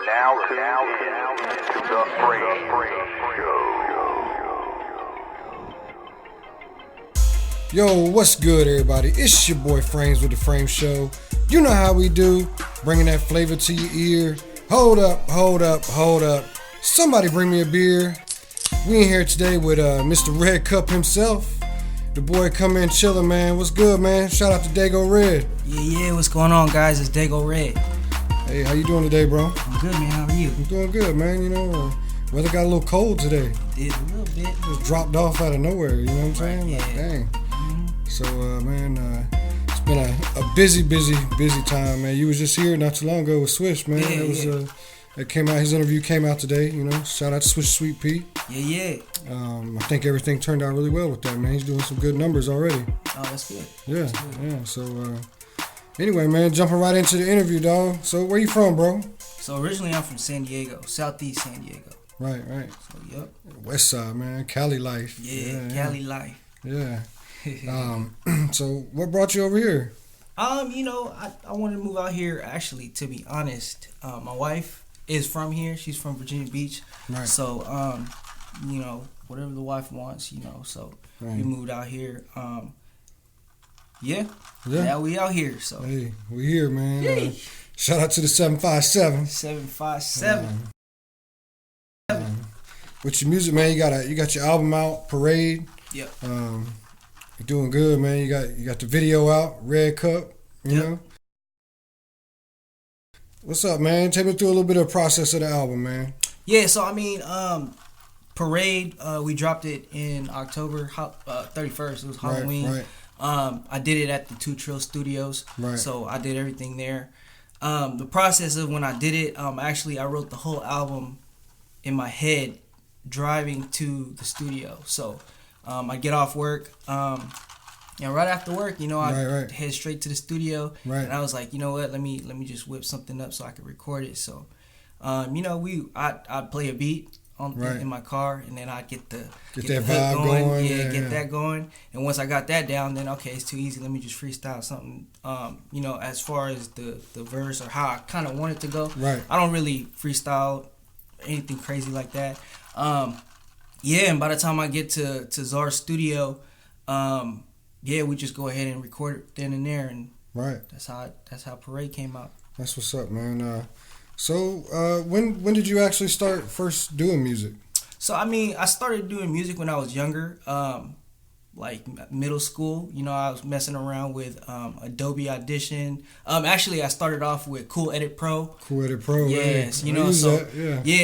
now tuned in to the FrameZ Show. Yo, what's good, everybody? It's your boy Frames with the Frame Show. You know how we do, bringing that flavor to your ear. Hold up. Somebody bring me a beer. We in here today with Mr. Red Cup himself. The boy come in chillin', man. What's good, man? Shout out to DaygoRed. Yeah, what's going on, guys? It's DaygoRed. Hey, how you doing today, bro? I'm good, man. How are you? I'm doing good, man. You know, weather got a little cold today. Did a little bit. Just dropped off out of nowhere, you know what I'm saying? Yeah. Like, dang. So, man, it's been a busy time, man. You was just here not too long ago with Swish, man. It came out. His interview came out today. You know, shout out to Swish Sweet Pea. Yeah. I think everything turned out really well with that, man. He's doing some good numbers already. Oh, that's good. Yeah. So, anyway, man, jumping right into the interview, dog. So, where you from, bro? So originally I'm from San Diego, Southeast San Diego. Right. So yep. West Side, man. Cali life. Yeah. Cali life. Yeah. So what brought you over here? You know, I wanted to move out here. Actually, to be honest, my wife is from here. She's from Virginia Beach. Right. So, you know, whatever the wife wants, you know. So we moved out here. Yeah. Now we out here. So hey, we here, man. Yay. Shout out to the 757. 757. With your music, man, you got your album out, Parade. Yep. You're doing good, man. You got the video out, Red Cup. You know. What's up, man? Take me through a little bit of the process of the album, man. Yeah. So I mean, Parade. We dropped it in October 31st. It was Halloween. Right. I did it at the 2 Trill Studios. Right. So I did everything there. The process of when I did it, actually I wrote the whole album in my head driving to the studio. So I get off work, and right after work, you know, I head straight to the studio. Right. And I was like, you know what, let me just whip something up so I could record it. So, you know, I'd play a beat in my car, and then I'd get that vibe going. Get that going. And once I got that down, then okay, it's too easy. Let me just freestyle something. You know, as far as the verse or how I kind of want it to go. Right. I don't really freestyle anything crazy like that. And by the time I get to Czar's studio, we just go ahead and record it then and there, and that's how Parade came out. That's what's up, man. So when did you actually start first doing music? So I mean, I started doing music when I was younger, like middle school. You know, I was messing around with Adobe Audition. Actually, I started off with Cool Edit Pro. Yes, you know, so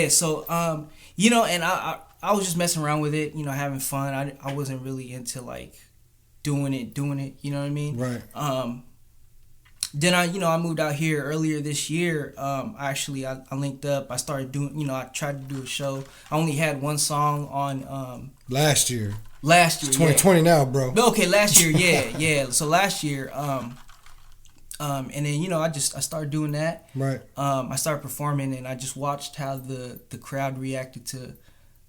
so you know, and I was just messing around with it, you know, having fun. I wasn't really into like doing it, you know what I mean? Right. Then I moved out here earlier this year. I linked up. I started doing, you know, I tried to do a show. I only had one song on last year. It's 2020 now, bro. Okay, last year, yeah. So last year, and then, you know, I started doing that. Right. I started performing, and I just watched how the crowd reacted to,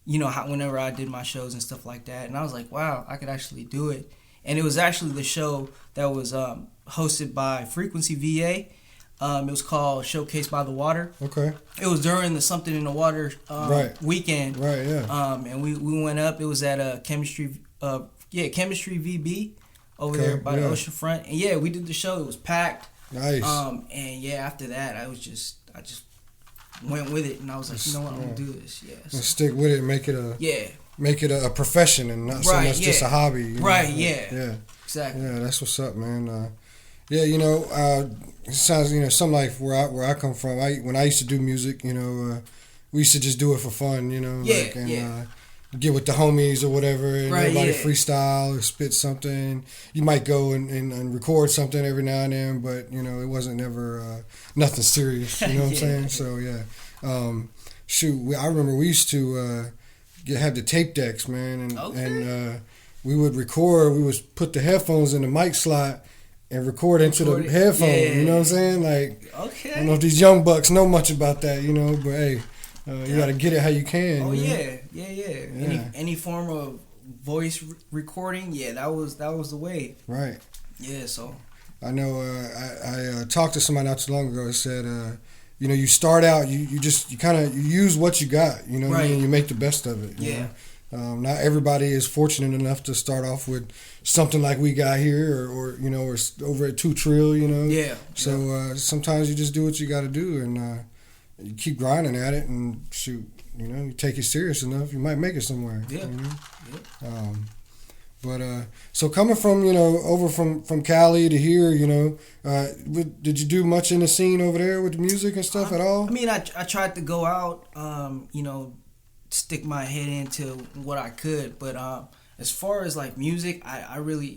you know, how whenever I did my shows and stuff like that. And I was like, wow, I could actually do it. And it was actually the show that was hosted by Frequency VA. It was called Showcase by the Water. Okay. It was during the Something in the Water weekend. Right, yeah. And we went up. It was at Chemistry VB over there by the ocean front. And we did the show. It was packed. Nice. And after that, I just went with it, and I was like, you know what, I'm gonna do this. Yeah. So. Stick with it, make it a profession and not so much just a hobby. You know? Yeah. Exactly. Yeah, that's what's up, man. You know, it sounds, you know, something like where I come from. When I used to do music, you know, we used to just do it for fun, you know, get with the homies or whatever, and everybody freestyle or spit something. You might go and record something every now and then, but you know, it wasn't never nothing serious. You know what I'm saying? So I remember we used to have the tape decks, man, and we would record. We would put the headphones in the mic slot and record into the headphone. Yeah. You know what I'm saying? Like, I don't know if these young bucks know much about that, you know, but hey, you got to get it how you can. Oh, you know? Yeah. Any form of voice recording, that was the way. Right. Yeah, so. I know I talked to somebody not too long ago who said you start out, you kind of use what you got, you know what I mean? You make the best of it. You know? Not everybody is fortunate enough to start off with something like we got here, or over at 2 Trill, you know? Yeah. So sometimes you just do what you got to do, and you keep grinding at it, and shoot, you know, you take it serious enough, you might make it somewhere. Yeah. You know? But so coming from, over from Cali to here, did you do much in the scene over there with the music and stuff at all? I mean, I tried to go out, stick my head into what I could, but as far as like music, I really,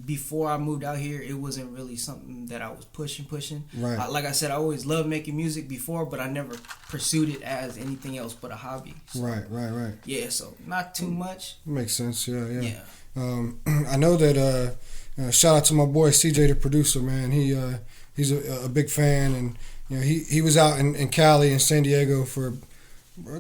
before I moved out here, it wasn't really something that I was pushing. Right. Like I said, I always loved making music before, but I never pursued it as anything else but a hobby. So, Right. Yeah, so not too much. Makes sense. Yeah. I know that. Shout out to my boy CJ, the producer, man. He's a big fan, and he was out in Cali and San Diego for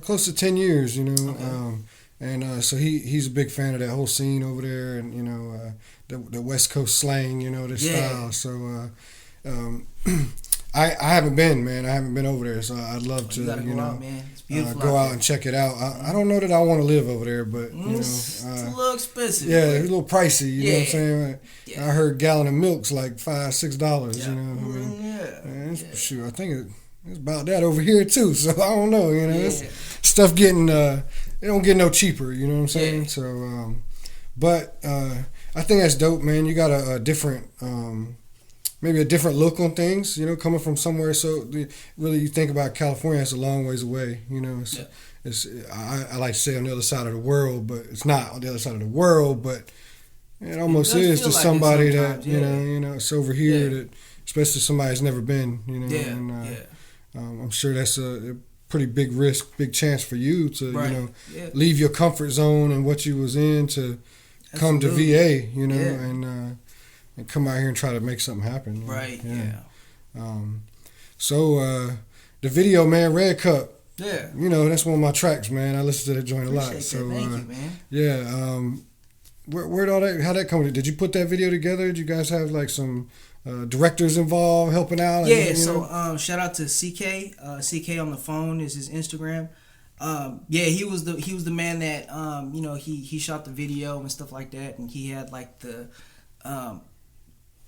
close to 10 years. And so he's a big fan of that whole scene over there, and the West Coast slang, the style. So I haven't been, man. I haven't been over there, so I'd love to, go out, man. It's beautiful go out and check it out. I don't know that I want to live over there, but it's a little expensive. Yeah, it's a little pricey. You know what I'm saying? Yeah. I heard a gallon of milk's like $5-6. Yeah. You know what I mean? Yeah. Shoot, I think it's about that over here too. So I don't know. It's stuff getting it don't get no cheaper. You know what I'm saying? Yeah. So, but I think that's dope, man. You got a different. Maybe a different look on things, coming from somewhere. So really, you think about California, it's a long ways away. It's I like to say on the other side of the world, but it's not on the other side of the world. But it almost is to like somebody that it's over here that, especially somebody that's never been. I'm sure that's a pretty big risk, big chance for you to leave your comfort zone and what you was in to come to VA. And come out here and try to make something happen. Right, So the video, man, Red Cup. Yeah. That's one of my tracks, man. I listen to that joint a lot. So thank you, man. Yeah. Where'd all that? How'd that come? Did you put that video together? Did you guys have like some directors involved helping out? Yeah. So shout out to CK. CK on the phone is his Instagram. He was the man that he shot the video and stuff like that, and he had like the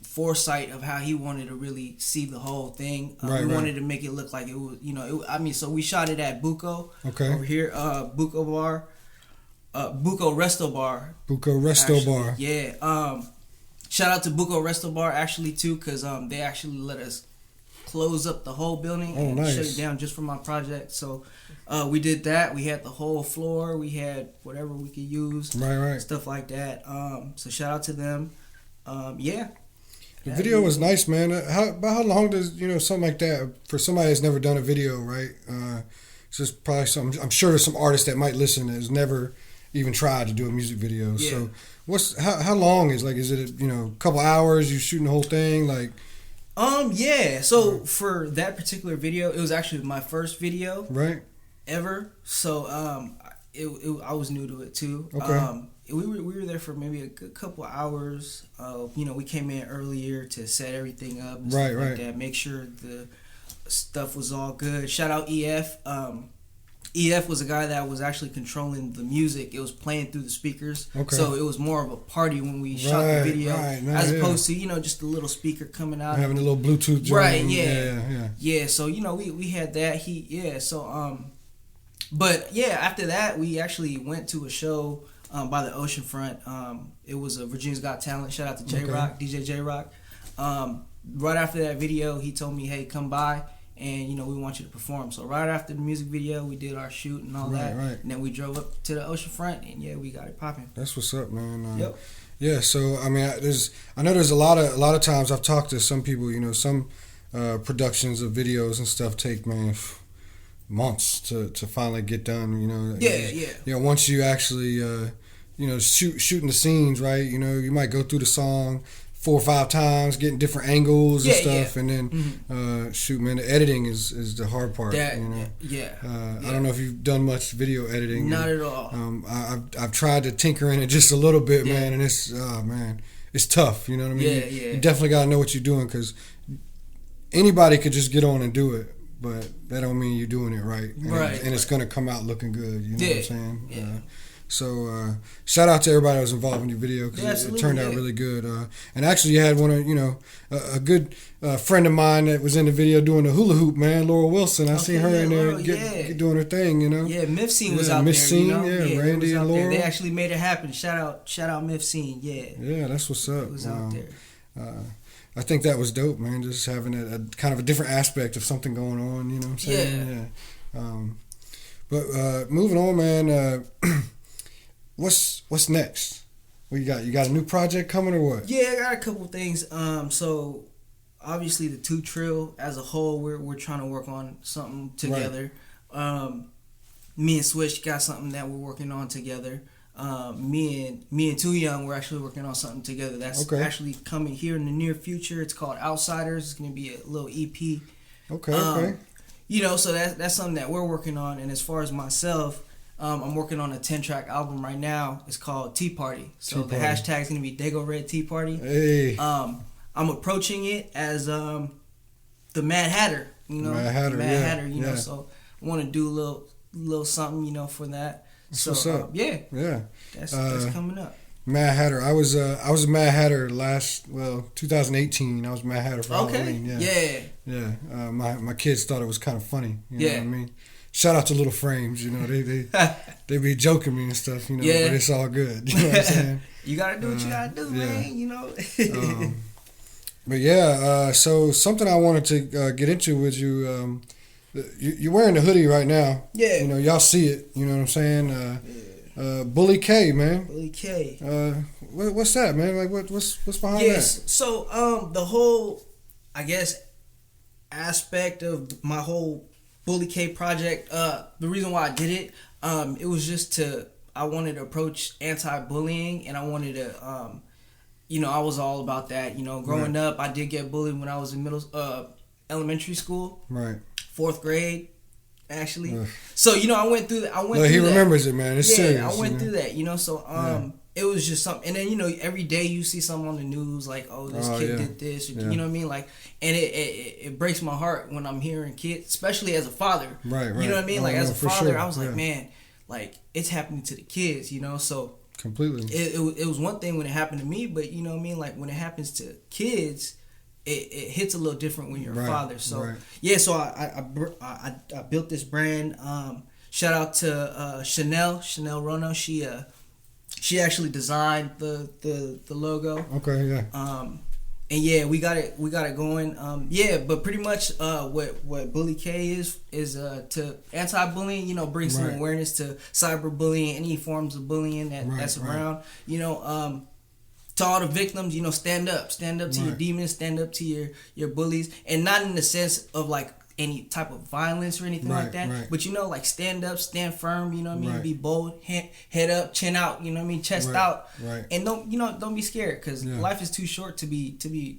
foresight of how he wanted to really see the whole thing. We wanted to make it look like it was, so we shot it at Buco over here, Buco Bar, Buco Resto Bar. Buco Resto Bar. Yeah. Shout out to Buco Resto Bar actually too, because they actually let us close up the whole building and shut it down just for my project. So we did that. We had the whole floor. We had whatever we could use. Right. Stuff like that. So shout out to them. The video was nice, man. About how long does something like that for somebody that's never done a video, right? It's just probably something. I'm sure there's some artists that might listen that has never even tried to do a music video. Yeah. So how long is it a couple hours? You shooting the whole thing So for that particular video, it was actually my first video ever. So I was new to it too. Okay. We were there for maybe a good couple hours. We came in earlier to set everything up and stuff like that. Make sure the stuff was all good. Shout out EF. EF was a guy that was actually controlling the music. It was playing through the speakers. Okay. So it was more of a party when we shot the video, as opposed to just a little speaker coming out, having a little Bluetooth joint. Right. Yeah. So we had that. But after that we actually went to a show by the oceanfront. It was a Virginia's Got Talent. Shout out to J-Rock, DJ J-Rock. Right after that video, he told me, hey, come by, and we want you to perform. So right after the music video, we did our shoot and all that. Right. And then we drove up to the oceanfront, and we got it popping. That's what's up, man. Yep. Yeah, so I mean, I know there's a lot of times I've talked to some people, some productions of videos and stuff take, man, months to finally get done. Once you actually shooting the scenes, right? You might go through the song 4 or 5 times, getting different angles and stuff, and then shoot, man, the editing is the hard part. I don't know if you've done much video editing. Not at all. I've tried to tinker in it just a little bit, man, and it's tough. You know what I mean? You definitely got to know what you're doing, because anybody could just get on and do it. but that don't mean you're doing it right. And it's gonna come out looking good. You know what I'm saying? Yeah. So shout out to everybody that was involved in your video because it turned out really good. And actually, you had one of a good friend of mine that was in the video doing the hula hoop, man, Laura Wilson. I seen her in there doing her thing, Yeah, Myth Scene was out Scene, there. Randy and Laura. They actually made it happen. Shout out Myth Scene. Yeah. Yeah, that's what's up. It was out there. I think that was dope, man. Just having a kind of a different aspect of something going on. You know what I'm saying? Yeah. But moving on, man. What's next? What you got? You got a new project coming or what? Yeah, I got a couple things. So obviously the Two Trill as a whole, we're trying to work on something together. Right. Me and Switch got something that we're working on together. Me and Too Young, we're actually working on something together. That's actually coming here in the near future. It's called Outsiders. It's gonna be a little EP. Okay. So that's something that we're working on. And as far as myself, I'm working on a 10-track album right now. It's called Tea Party. So the hashtag's gonna be DaygoRed Tea Party. Hey. I'm approaching it as the Mad Hatter. Mad Hatter. So I want to do a little something, for that. That's what's up. Yeah. That's coming up. Mad Hatter. I was a Mad Hatter 2018. I was Mad Hatter for Halloween. Yeah. My kids thought it was kind of funny. You know what I mean? Shout out to Little Frames. They be joking me and stuff. But it's all good. You know what I'm saying? You gotta do what you gotta do, man. But yeah. So something I wanted to get into with you. You're wearing the hoodie right now. Yeah. Y'all see it. You know what I'm saying? Bully K, man. Bully K. What's that, man? Like, what's behind that? Yes. So, the whole, I guess, aspect of my whole Bully K project. The reason why I did it, it was just I wanted to approach anti-bullying, and I wanted to, I was all about that. Growing up, I did get bullied when I was in elementary school. Right. 4th grade, actually. So, I went through that. He remembers it, man. It's serious. I went through that, so, it was just something. And then, every day you see something on the news, like, oh, this kid did this, or, you know what I mean? Like, and it breaks my heart when I'm hearing kids, especially as a father. Right. You know what I mean? Like, as a father, I was like, man, like, it's happening to the kids, so. Completely. It was one thing when it happened to me, but, you know what I mean? Like, when it happens to kids, it hits a little different when you're a father. So so I built this brand. Shout out to Chanel Rono. She actually designed the logo. Okay, yeah. And we got it going. But pretty much what Bully K is to anti-bullying. Bring some awareness to cyberbullying, any forms of bullying that's around. To all the victims, stand up to your demons, stand up to your bullies, and not in the sense of like any type of violence or anything like that, but like stand up, stand firm, you know what I mean, be bold, head up, chin out, you know what I mean, chest out, and don't be scared, because life is too short to be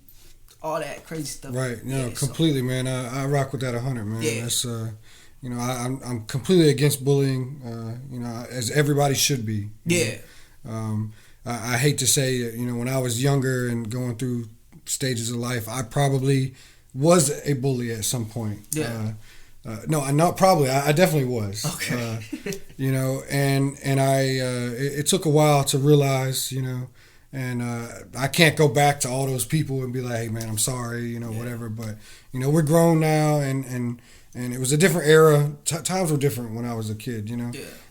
all that crazy stuff. Right, completely, man. I rock with that 100, man. That's I'm completely against bullying, as everybody should be. I hate to say, when I was younger and going through stages of life, I probably was a bully at some point. No, not probably. I definitely was. Okay. And it took a while to realize, and I can't go back to all those people and be like, hey, man, I'm sorry, whatever. But, we're grown now, and it was a different era. Times were different when I was a kid,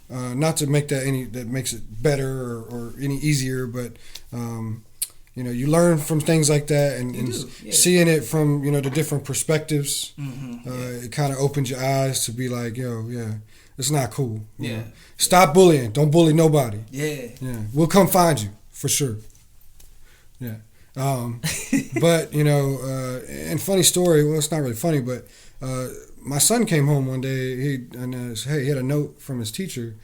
Not to make that makes it better or any easier, but you learn from things like that, and seeing it from the different perspectives. It kind of opens your eyes to be like, it's not cool. Stop bullying. Don't bully nobody. We'll come find you for sure. But and funny story. Well, it's not really funny, but. My son came home one day. He had a note from his teacher.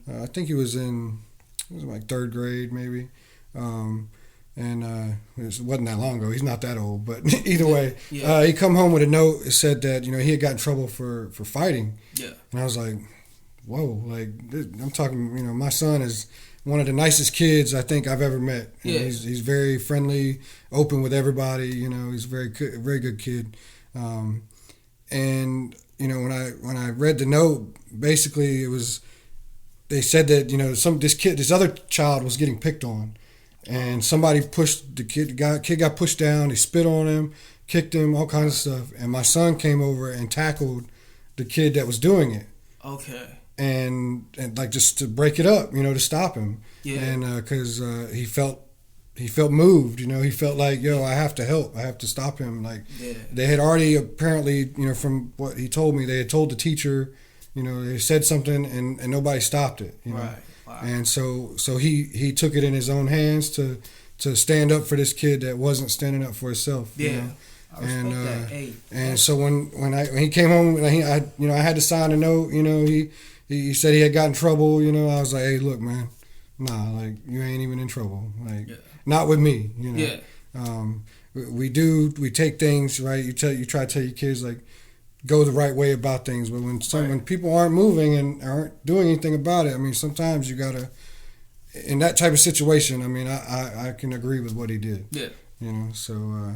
I think he was like 3rd grade maybe, and it wasn't that long ago. He's not that old, but either way, he come home with a note. It said that he had gotten in trouble for fighting. And I was like, whoa, like I'm talking. My son is one of the nicest kids I think I've ever met. He's very friendly, open with everybody. He's a very good kid. And when I read the note, basically it was, they said that this other child was getting picked on, and somebody pushed the kid. Kid got pushed down. They spit on him, kicked him, all kinds of stuff. And my son came over and tackled the kid that was doing it. Okay. And like just to break it up, to stop him. Yeah. And because he felt moved, he felt like, I have to help. I have to stop him. Like, they had already apparently, from what he told me, they had told the teacher, they said something and nobody stopped it. Right. Wow. And so he took it in his own hands to stand up for this kid that wasn't standing up for himself. Yeah. I respect that. Hey. And so when he came home, I had to sign a note. He said he had gotten in trouble. I was like, hey, look, man, nah, like, you ain't even in trouble. Like, not with me. Yeah. We take things right. You try to tell your kids, like, go the right way about things. But when people aren't moving and aren't doing anything about it, I mean, sometimes you gotta, in that type of situation, I mean, I can agree with what he did. Yeah. So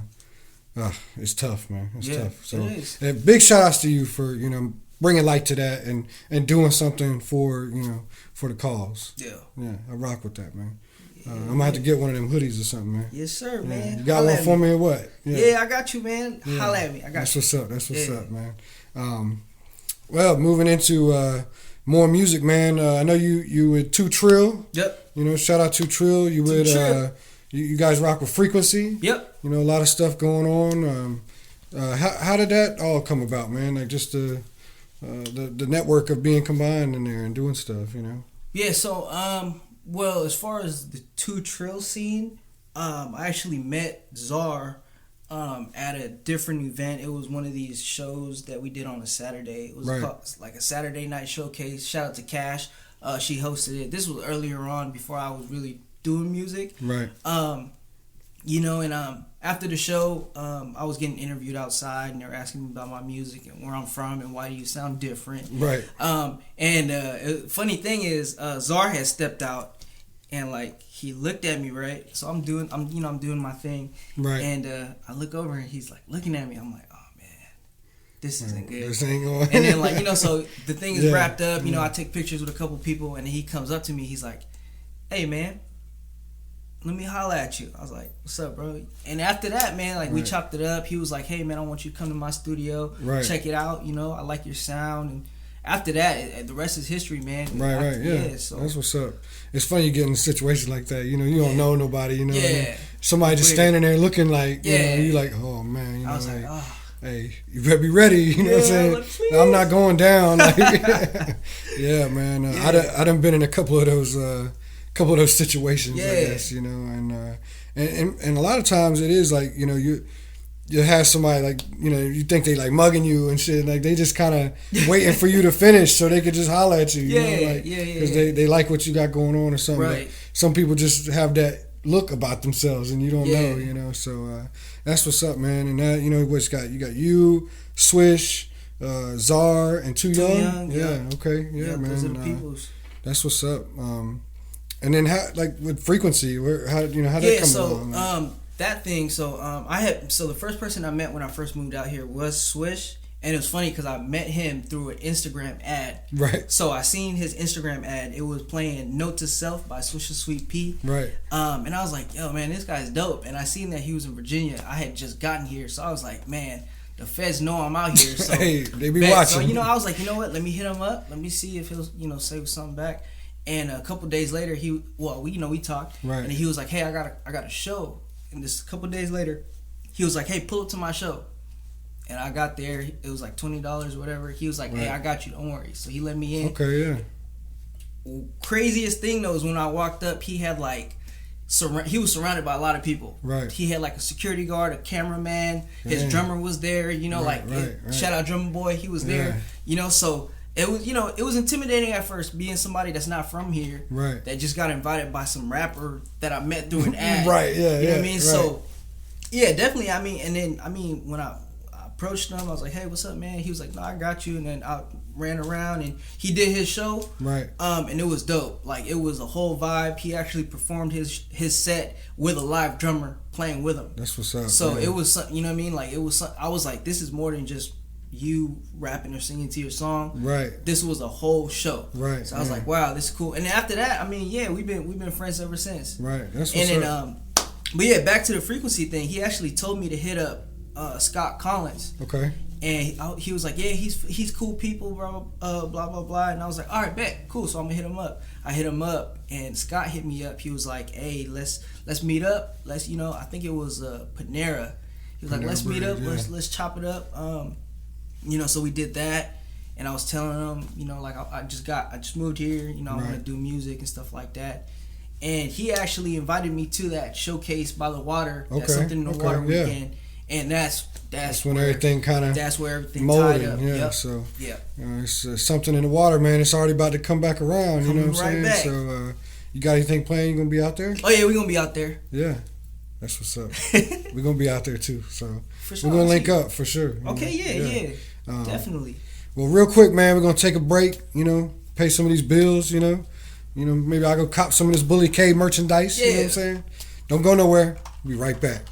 it's tough, man. It's tough. So it is. Big shout outs to you for bringing light to that and doing something for for the cause. Yeah, I rock with that, man. I'm gonna have to get one of them hoodies or something, man. Yes, sir, man. You got one for me or what? Yeah, I got you, man. Holla at me. I got That's you. That's what's up, man. Well, moving into more music, man. I know you with Two Trill. Yep. Shout out to Trill. You with you guys rock with Frequency. Yep. A lot of stuff going on. How did that all come about, man? Like just the network of being combined in there and doing stuff, Yeah. So well, as far as the Two Trill scene, I actually met Czar at a different event. It was one of these shows that we did on a Saturday. It was called, like, a Saturday night showcase. Shout out to Cash. She hosted it. This was earlier on, before I was really doing music. Right. And after the show, I was getting interviewed outside, and they were asking me about my music and where I'm from and why do you sound different. Right. Funny thing is, Czar had stepped out, and like he looked at me, right? So I'm doing my thing, right? And I look over, and he's like looking at me. I'm like, oh man, this isn't good. This ain't going. And then so the thing is wrapped up. I take pictures with a couple people, and then he comes up to me. He's like, hey man, let me holla at you. I was like, what's up, bro? And after that, man, we chopped it up. He was like, hey man, I want you to come to my studio, check it out. I like your sound. And after that, the rest is history, man. Right, yeah. So that's what's up. It's funny you get in a situation like that. You don't know nobody. Yeah. Somebody just standing there looking like, you like, oh man. I was like, oh. Hey, you better be ready. You know what I'm saying? Like, I'm not going down. Yeah, man. I done been in a couple of those situations, I guess, and a lot of times it is like, you have somebody like, you think they like mugging you and shit, like they just kind of waiting for you to finish so they could just holler at you, because they like what you got going on or something. Right. But some people just have that look about themselves and you don't know, so that's what's up, man. And that, you got you, Swish, Czar, and Too Young. Okay, man. Those are the peoples. That's what's up. And then how, like with Frequency, how did that come along? That thing. So the first person I met when I first moved out here was Swish, and it was funny because I met him through an Instagram ad. Right. So I seen his Instagram ad. It was playing "Note to Self" by Swisher Sweet Pea. Right. And I was like, yo, man, this guy's dope. And I seen that he was in Virginia. I had just gotten here, so I was like, man, the feds know I'm out here. So hey, they be watching. So I was like, you know what? Let me hit him up. Let me see if he'll say something back. And a couple days later, we talked, right. And he was like, hey, I got a show. And this couple days later, he was like, hey, pull up to my show. And I got there. It was like $20 or whatever. He was like, hey, I got you. Don't worry. So he let me in. Okay, yeah. Craziest thing though is when I walked up, he had like he was surrounded by a lot of people. Right. He had like a security guard, a cameraman. His drummer was there. Shout out Drummer Boy. He was there. So. It was intimidating at first, being somebody that's not from here, right? That just got invited by some rapper that I met through an ad, right? Yeah, you know what I mean. Right. So, yeah, definitely. When I approached him, I was like, "Hey, what's up, man?" He was like, "No, I got you." And then I ran around and he did his show, right? And it was dope. Like, it was a whole vibe. He actually performed his set with a live drummer playing with him. That's what's up. So it was, you know what I mean? Like, it was. I was like, this is more than just you rapping or singing to your song. Right. This was a whole show. Right. So I was like, wow, this is cool. And after that, I mean, yeah, we've been friends ever since. Right. That's what's and then up. But yeah, back to the frequency thing. He actually told me to hit up Scott Collins. Okay. And he was like, yeah, he's cool people, bro, blah blah blah. And I was like, all right, bet, cool. So I'm gonna hit him up. I hit him up, and Scott hit me up. He was like, hey, let's meet up. Let's, I think it was Panera. He was like, let's meet up. Yeah. Let's chop it up. So we did that. And I was telling him, like I just moved here. I want to do music and stuff like that. And he actually invited me to that showcase by the water. Okay. That's something in the water Yeah. weekend. And that's when everything kind of that's where everything molded, tied up. yeah. Yep. So yeah, it's something in the water, man. It's already about to come back around. You know what I'm saying? Back. So you got anything planned? You gonna be out there? Oh yeah, we're gonna be out there. Yeah, that's what's up. We're gonna be out there too. So for sure, we're gonna link up for sure. Okay, yeah. Definitely. Well, real quick, man, we're gonna take a break. Pay some of these bills. Maybe I'll go cop some of this Bully K merchandise. Yeah. You know what I'm saying? Don't go nowhere. We'll be right back.